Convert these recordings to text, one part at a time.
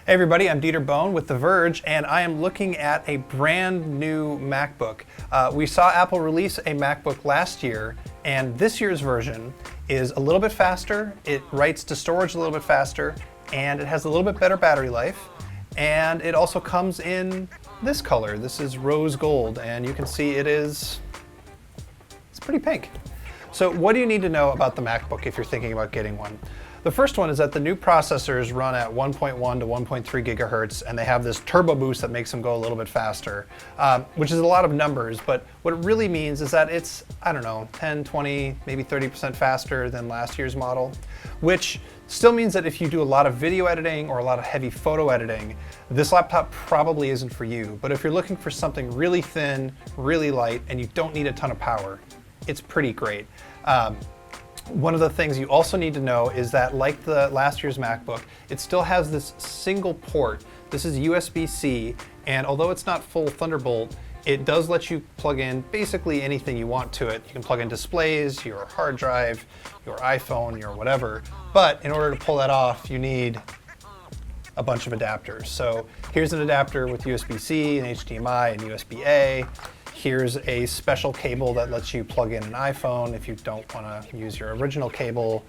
Hey everybody, I'm Dieter Bohn with The Verge, and I am looking at a brand new MacBook. We saw Apple release a MacBook last year, and this year's version is a little bit faster, it writes to storage a little bit faster, and it has a little bit better battery life, and it also comes in this color. This is rose gold, and you can see it's pretty pink. So what do you need to know about the MacBook if you're thinking about getting one? The first one is that the new processors run at 1.1 to 1.3 gigahertz, and they have this turbo boost that makes them go a little bit faster, which is a lot of numbers, but what it really means is that it's, I don't know, 10, 20, maybe 30% faster than last year's model, which still means that if you do a lot of video editing or a lot of heavy photo editing, this laptop probably isn't for you. But if you're looking for something really thin, really light, and you don't need a ton of power, it's pretty great. One of the things you also need to know is that, like the last year's MacBook, it still has this single port. This is USB-C, and although it's not full Thunderbolt, it does let you plug in basically anything you want to it. You can plug in displays, your hard drive, your iPhone, your whatever, but in order to pull that off, you need a bunch of adapters. So here's an adapter with USB-C and HDMI and USB-A. Here's a special cable that lets you plug in an iPhone if you don't want to use your original cable.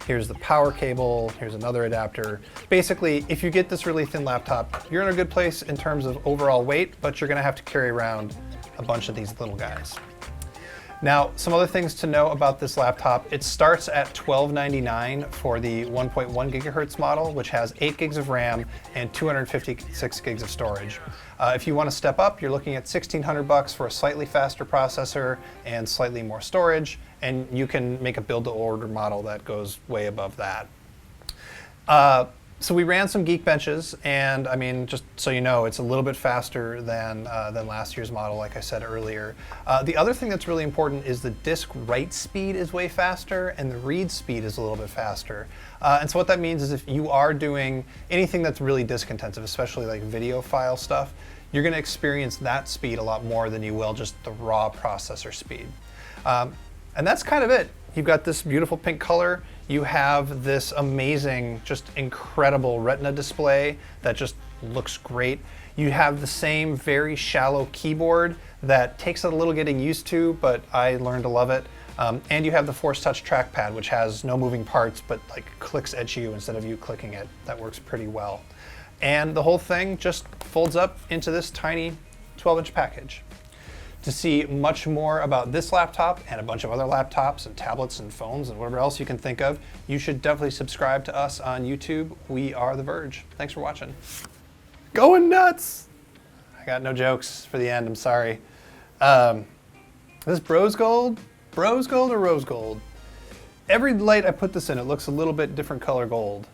Here's the power cable. Here's another adapter. Basically, if you get this really thin laptop, you're in a good place in terms of overall weight, but you're going to have to carry around a bunch of these little guys. Now, some other things to know about this laptop. It starts at $1299 for the 1.1 gigahertz model, which has 8 gigs of RAM and 256 gigs of storage. If you want to step up, you're looking at $1,600 for a slightly faster processor and slightly more storage, and you can make a build-to-order model that goes way above that. So we ran some Geekbenches, and I mean, just so you know, it's a little bit faster than last year's model, like I said earlier. The other thing that's really important is the disk write speed is way faster, and the read speed is a little bit faster. And so what that means is if you are doing anything that's really disk intensive, especially like video file stuff, you're going to experience that speed a lot more than you will just the raw processor speed. And that's kind of it. You've got this beautiful pink color. You have this amazing, just incredible Retina display that just looks great. You have the same very shallow keyboard that takes a little getting used to, but I learned to love it. And you have the Force Touch trackpad, which has no moving parts, but like clicks at you instead of you clicking it. That works pretty well. And the whole thing just folds up into this tiny 12-inch package. To see much more about this laptop and a bunch of other laptops and tablets and phones and whatever else you can think of, you should definitely subscribe to us on YouTube. We are The Verge. Thanks for watching. Going nuts! I got no jokes for the end, I'm sorry. This rose gold? Rose gold or rose gold? Every light I put this in, it looks a little bit different color gold.